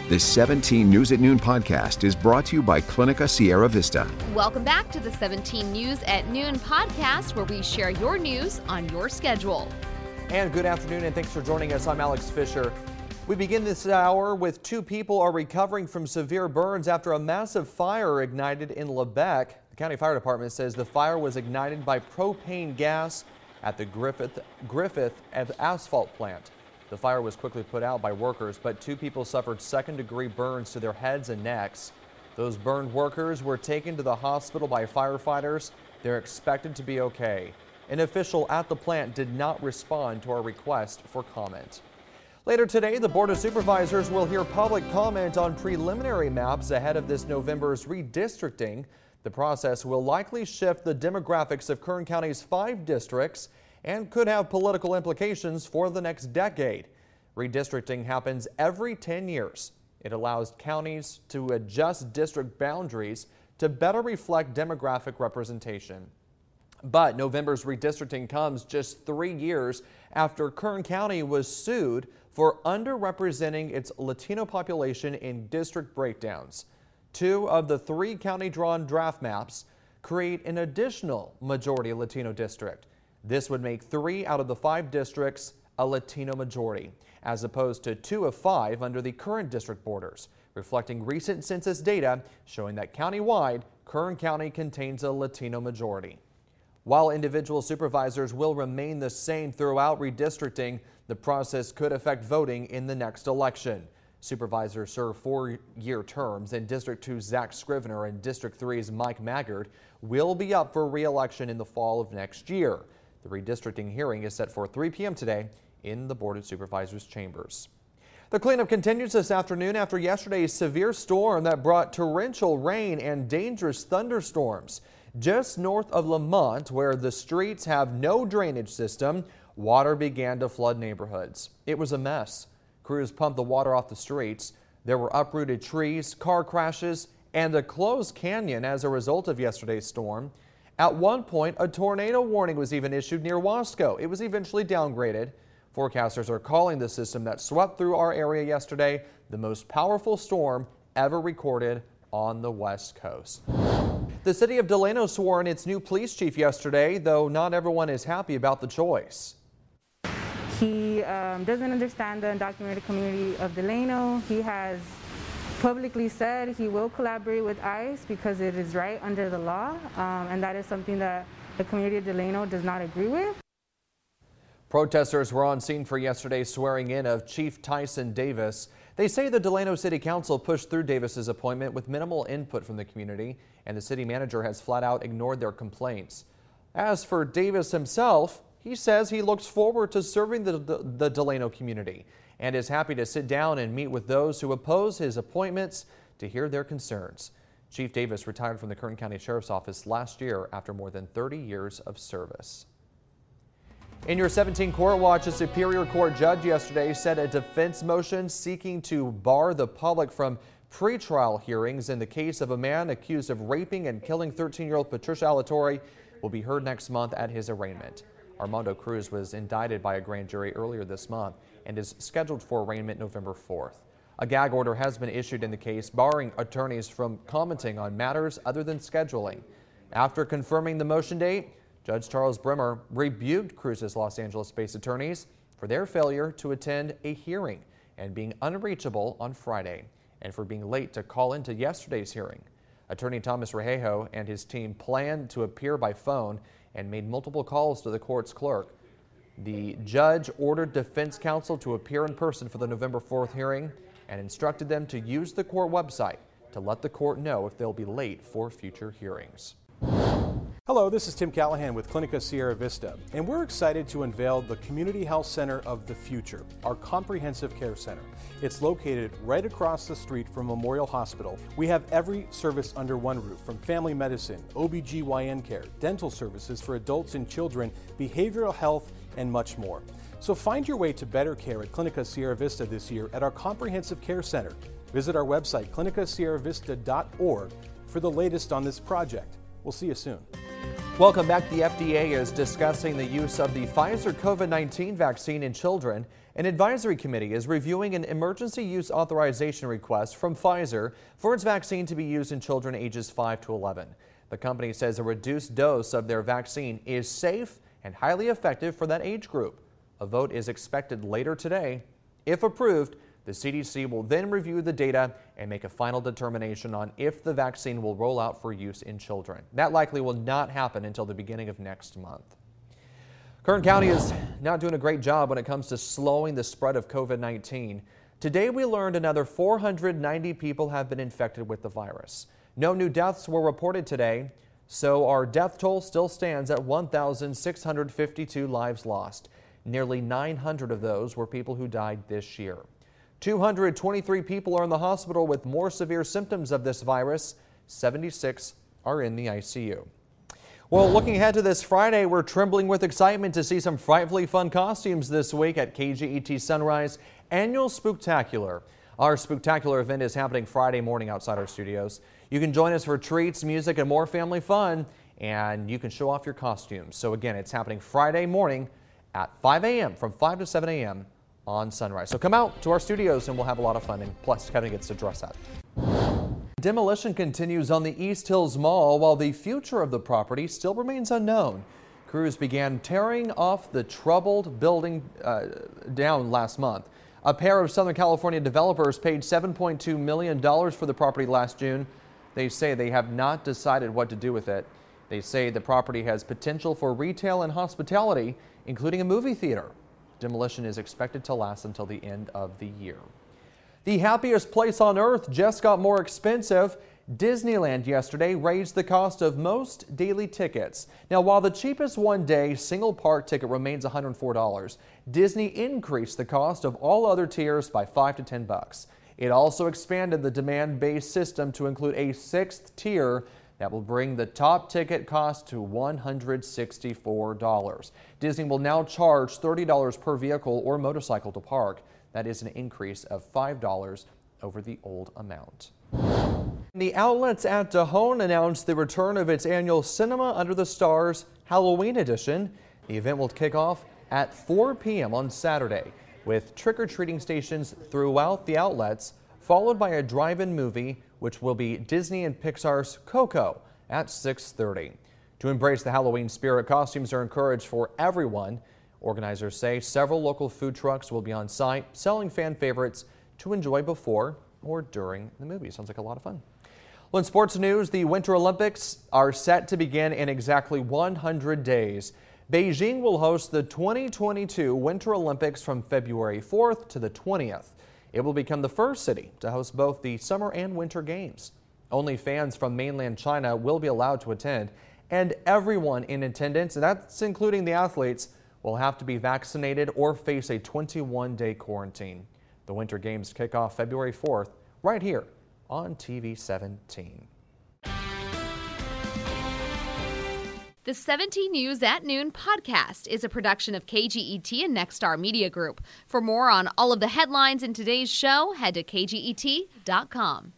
The 17 News at Noon podcast is brought to you by Clinica Sierra Vista. Welcome back to the 17 News at Noon podcast, where we share your news on your schedule. And good afternoon, and thanks for joining us. I'm Alex Fisher. We begin this hour with 2 people are recovering from severe burns after a massive fire ignited in Lebec. The county fire department says the fire was ignited by propane gas at the Griffith asphalt plant. The fire was quickly put out by workers, but 2 people suffered second-degree burns to their heads and necks. Those burned workers were taken to the hospital by firefighters. They're expected to be okay. An official at the plant did not respond to our request for comment. Later today, the Board of Supervisors will hear public comment on preliminary maps ahead of this November's redistricting. The process will likely shift the demographics of Kern County's 5 districts and could have political implications for the next decade. Redistricting happens every 10 years. It allows counties to adjust district boundaries to better reflect demographic representation. But November's redistricting comes just 3 years after Kern County was sued for underrepresenting its Latino population in district breakdowns. 2 of the 3 county-drawn draft maps create an additional majority Latino district. This would make 3 out of the 5 districts a Latino majority, as opposed to 2 of 5 under the current district borders, reflecting recent census data showing that countywide, Kern County contains a Latino majority. While individual supervisors will remain the same throughout redistricting, the process could affect voting in the next election. Supervisors serve 4-year terms, and District 2's Zach Scrivener and District 3's Mike Maggard will be up for re-election in the fall of next year. The redistricting hearing is set for 3 p.m. today in the Board of Supervisors chambers. The cleanup continues this afternoon after yesterday's severe storm that brought torrential rain and dangerous thunderstorms. Just north of Lamont, where the streets have no drainage system, water began to flood neighborhoods. It was a mess. Crews pumped the water off the streets. There were uprooted trees, car crashes, and a closed canyon as a result of yesterday's storm. At one point, a tornado warning was even issued near Wasco. It was eventually downgraded. Forecasters are calling the system that swept through our area yesterday the most powerful storm ever recorded on the West Coast. The city of Delano swore in its new police chief yesterday, though not everyone is happy about the choice. He doesn't understand the undocumented community of Delano. He has publicly said he will collaborate with ICE because it is right under the law, and that is something that the community of Delano does not agree with. Protesters were on scene for yesterday's swearing in of Chief Tyson Davis. They say the Delano City Council pushed through Davis's appointment with minimal input from the community, and the city manager has flat out ignored their complaints. As for Davis himself, he says he looks forward to serving the Delano community and is happy to sit down and meet with those who oppose his appointments to hear their concerns. Chief Davis retired from the Kern County Sheriff's Office last year after more than 30 years of service. In your 17 Court Watch, a Superior Court judge yesterday said a defense motion seeking to bar the public from pretrial hearings in the case of a man accused of raping and killing 13-year-old Patricia Alatorre will be heard next month at his arraignment. Armando Cruz was indicted by a grand jury earlier this month and is scheduled for arraignment November 4th. A gag order has been issued in the case, barring attorneys from commenting on matters other than scheduling. After confirming the motion date, Judge Charles Brimmer rebuked Cruz's Los Angeles-based attorneys for their failure to attend a hearing and being unreachable on Friday, and for being late to call into yesterday's hearing. Attorney Thomas Rejejo and his team planned to appear by phone and made multiple calls to the court's clerk. The judge ordered defense counsel to appear in person for the November 4th hearing and instructed them to use the court website to let the court know if they'll be late for future hearings. Hello, this is Tim Callahan with Clinica Sierra Vista, and we're excited to unveil the Community Health Center of the Future, our comprehensive care center. It's located right across the street from Memorial Hospital. We have every service under one roof, from family medicine, OBGYN care, dental services for adults and children, behavioral health, and much more. So find your way to better care at Clinica Sierra Vista this year at our comprehensive care center. Visit our website, clinicasierravista.org, for the latest on this project. We'll see you soon. Welcome back. The FDA is discussing the use of the Pfizer COVID-19 vaccine in children An advisory committee is reviewing an emergency use authorization request from Pfizer for its vaccine to be used in children ages 5 to 11. The company says a reduced dose of their vaccine is safe and highly effective for that age group. A vote is expected later today. If approved, the CDC will then review the data and make a final determination on if the vaccine will roll out for use in children. That likely will not happen until the beginning of next month. Kern County is not doing a great job when it comes to slowing the spread of COVID-19. Today we learned another 490 people have been infected with the virus. No new deaths were reported today, so our death toll still stands at 1,652 lives lost. Nearly 900 of those were people who died this year. 223 people are in the hospital with more severe symptoms of this virus. 76 are in the ICU. Well, looking ahead to this Friday, we're trembling with excitement to see some frightfully fun costumes this week at KGET Sunrise Annual Spooktacular. Our Spooktacular event is happening Friday morning outside our studios. You can join us for treats, music, and more family fun, and you can show off your costumes. So again, it's happening Friday morning at 5 a.m. from 5 to 7 a.m. on Sunrise. So come out to our studios and we'll have a lot of fun, and plus Kevin gets to dress up. Demolition continues on the East Hills Mall while the future of the property still remains unknown. Crews began tearing off the troubled building down last month. A pair of Southern California developers paid $7.2 million for the property last June. They say they have not decided what to do with it. They say the property has potential for retail and hospitality, including a movie theater. Demolition is expected to last until the end of the year. The happiest place on earth just got more expensive. Disneyland yesterday raised the cost of most daily tickets. Now, while the cheapest one-day single park ticket remains $104, Disney increased the cost of all other tiers by $5 to $10. It also expanded the demand-based system to include a sixth tier that will bring the top ticket cost to $164. Disney will now charge $30 per vehicle or motorcycle to park. That is an increase of $5 over the old amount. The Outlets at Delano announced the return of its annual Cinema Under the Stars Halloween edition. The event will kick off at 4 p.m. on Saturday with trick-or-treating stations throughout the outlets, followed by a drive-in movie, which will be Disney and Pixar's Coco at 6:30. To embrace the Halloween spirit, costumes are encouraged for everyone. Organizers say several local food trucks will be on site selling fan favorites to enjoy before or during the movie. Sounds like a lot of fun. Well, in sports news, the Winter Olympics are set to begin in exactly 100 days. Beijing will host the 2022 Winter Olympics from February 4th to the 20th. It will become the first city to host both the Summer and Winter Games. Only fans from mainland China will be allowed to attend, and everyone in attendance, and that's including the athletes, will have to be vaccinated or face a 21-day quarantine. The Winter Games kick off February 4th right here on TV 17. The 17 News at Noon podcast is a production of KGET and Nexstar Media Group. For more on all of the headlines in today's show, head to kget.com.